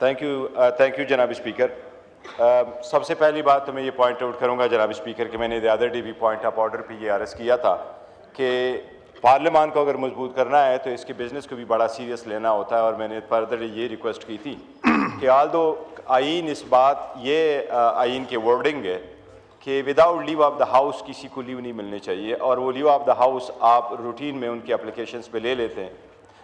Thank you जनाब speaker. सबसे पहली बात तो मैं ये पॉइंट आउट करूँगा जनाब स्पीकर कि मैंने द अदर डे भी पॉइंट ऑफ ऑर्डर पे ये अर्ज़ किया था कि पार्लियामान को अगर मजबूत करना है तो इसके बिज़नेस को भी बड़ा सीरियस लेना होता है, और मैंने फर्दर ये रिक्वेस्ट की थी कि आल दो आइन इस बात ये आइन के वर्डिंग है कि without leave of the house किसी को लीव नहीं मिलनी चाहिए, और वो लीव ऑफ द हाउस आप रूटीन में उनके एप्लीकेशंस पे ले लेते हैं,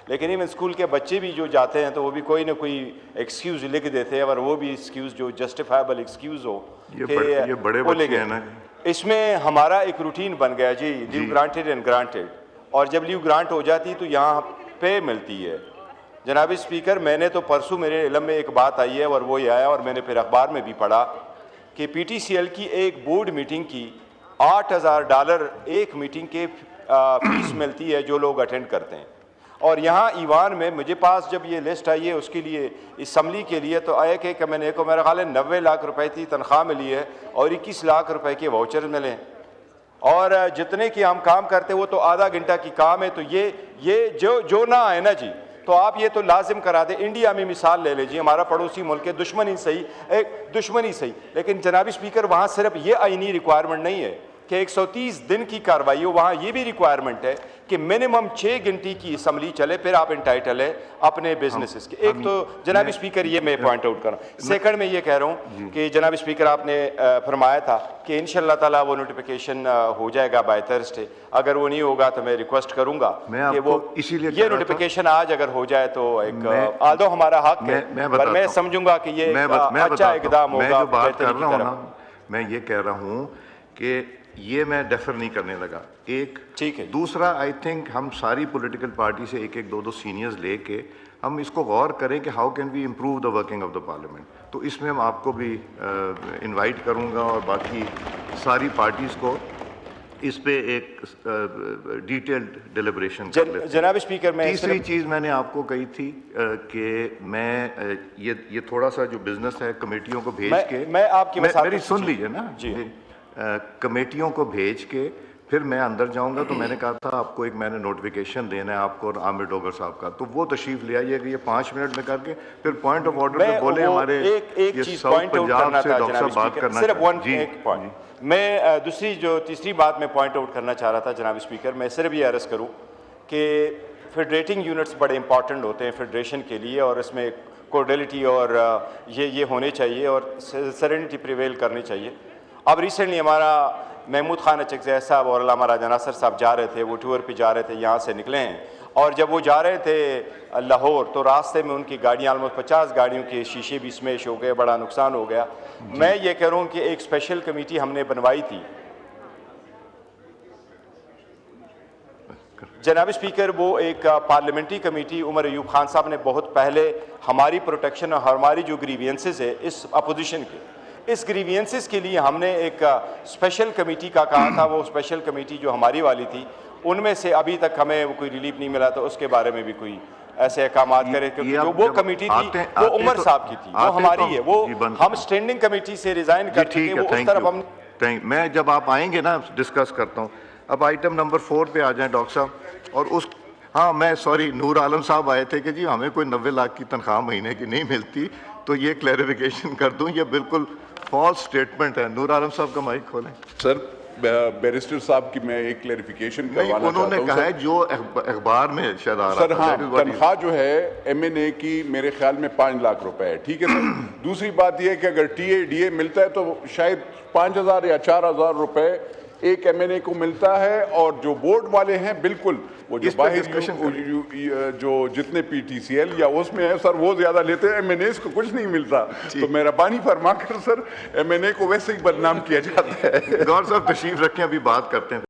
लेकिन इवन स्कूल के बच्चे भी जो जाते हैं तो वो भी कोई ना कोई एक्सक्यूज़ लिख देते हैं, और वो भी एक्सक्यूज़ जो जस्टिफाइबल एक्सक्यूज़ हो ये बड़े बच्चे हैं ना। इसमें हमारा एक रूटीन बन गया जी, लीव ग्रांटेड एंड ग्रांटेड, और जब लीव ग्रांट हो जाती तो यहाँ पे मिलती है। जनाब स्पीकर, मैंने तो परसों मेरे इल्म में एक बात आई है और वो ये आया, और मैंने फिर अखबार में भी पढ़ा कि PTCL की एक बोर्ड मीटिंग की $8,000 एक मीटिंग के फीस मिलती है जो लोग अटेंड करते हैं। और यहाँ ईवान में मुझे पास जब ये लिस्ट आई है उसके लिए असम्बली के लिए तो आया कि मैंने को मेरा ख्याल है 90 लाख रुपए की तनख्वाह मिली है और 21 लाख रुपए के वाउचर मिले, और जितने की हम काम करते वो तो आधा घंटा की काम है। तो ये जो ना आए ना जी, तो आप ये तो लाजिम करा दें। इंडिया में मिसाल ले लीजिए, हमारा पड़ोसी मुल्क है, दुश्मनी सही, लेकिन जनाब स्पीकर वहाँ सिर्फ ये आईनी रिक्वायरमेंट नहीं है कि 130 दिन की कार्रवाई हो, वहाँ ये भी रिक्वायरमेंट है कि मिनिमम 6 घंटे की असम्बली चले, फिर आप इंटाइटल है अपने बिजनेसेस के। एक तो जनाब स्पीकर ये मैं पॉइंट आउट कर रहा हूँ। सेकंड में ये कह रहा हूँ कि जनाब स्पीकर आपने फरमाया था कि इंशाअल्लाह ताला वो नोटिफिकेशन हो जाएगा बाय थर्सडे। अगर वो नहीं होगा तो मैं रिक्वेस्ट करूंगा कि वो इसीलिए ये नोटिफिकेशन आज अगर हो जाए तो एक आदो हमारा हक है, पर मैं समझूंगा कि ये अच्छा इकदाम होगा। मैं ये कह रहा हूँ कि ये मैं डेफर नहीं करने लगा, एक ठीक है। दूसरा, आई थिंक हम सारी पॉलिटिकल पार्टी से एक एक दो सीनियर्स लेके हम इसको गौर करें कि how can we improve the working of the parliament. तो इसमें मैं आपको भी इनवाइट करूंगा और बाकी सारी पार्टीज़ को इस पे एक डिटेल्ड डिलिब्रेशन कर लेते हैं। जनाब स्पीकर, मैं तीसरी चीज़ मैंने आपको कही थी कि मैं ये थोड़ा सा जो बिजनेस है कमेटियों को भेज के, मैं आपकी मेरी सुन लीजिए ना जी, कमेटियों को भेज के फिर मैं अंदर जाऊंगा। तो मैंने कहा था आपको एक मैंने नोटिफिकेशन देना है आपको और आमिर डोगर साहब का, तो वो तशरीफ ले आइएगा ये 5 मिनट में करके, फिर पॉइंट ऑफ ऑर्डर पे बोले हमारे एक चीज पॉइंट आउट करना था जनाब स्पीकर, सिर्फ एक पॉइंट। मैं तीसरी बात मैं पॉइंट आउट करना चाह रहा था जनाब स्पीकर, मैं सिर्फ ये अर्ज़ करूँ कि फेडरेटिंग यूनिट्स बड़े इंपॉर्टेंट होते हैं फेडरेशन के लिए, और इसमें कोर्डिलिटी और ये होने चाहिए और सेरेनिटी प्रिवेल करनी चाहिए। अब रिसेंटली हमारा महमूद खान अचकज़ई साहब और अल्लामा राजा नासर साहब जा रहे थे, वो टूर पे जा रहे थे, यहाँ से निकले हैं, और जब वो जा रहे थे लाहौर तो रास्ते में उनकी गाड़ियाँ ऑलमोस्ट 50 गाड़ियों के शीशे भी स्मैश हो गए, बड़ा नुकसान हो गया। मैं ये कह रहा हूँ कि एक स्पेशल कमेटी हमने बनवाई थी जनाब स्पीकर, वो एक पार्लियामेंट्री कमेटी उमर अयूब खान साहब ने बहुत पहले हमारी प्रोटेक्शन और हमारी जो ग्रीवियंसेस है इस अपोजिशन के, इस ग्रीवियंसेस के लिए हमने एक स्पेशल कमेटी का कहा था। वो स्पेशल कमेटी जो हमारी वाली थी उनमें से अभी तक हमें कोई रिलीफ नहीं मिला, तो उसके बारे में भी कोई ऐसे अहकाम करें, क्योंकि जो वो कमेटी थी वो उमर साहब की थी, वो हमारी है, वो हम स्टैंडिंग कमेटी से रिजाइन करके वो उस तरफ हम। मैं जब आप आएंगे ना डिस्कस करता हूँ। अब आइटम नंबर 4 पे आ जाए डॉक्टर साहब, और उस मैं सॉरी नूर आलम साहब आए थे कि जी हमें कोई 90 लाख की तनख्वाह महीने की नहीं मिलती, तो ये क्लैरिफिकेशन कर दूं, ये बिल्कुल फॉल्स स्टेटमेंट है। नूर आलम साहब का माइक खोलें। सर, बैरिस्टर साहब की मैं एक क्लैरिफिकेशन करवाना चाहता हूं। उन्होंने कहा है जो अखबार में शायद आ रहा सर, हाँ, तनख्वाह जो है MNA की मेरे ख्याल में 5 लाख रुपए है, ठीक है सर। दूसरी बात यह है कि अगर TA DA मिलता है तो शायद 5,000 या 4,000 रुपए एक MNA को मिलता है, और जो बोर्ड वाले हैं बिल्कुल वो जो बाहर जो जितने PTCL या उसमें है सर वो ज्यादा लेते हैं, MNAs को कुछ नहीं मिलता। तो मेहरबानी फरमा कर सर MNA को वैसे ही बदनाम किया जाता है। गौर साहब तशरीफ रखें, अभी बात करते हैं।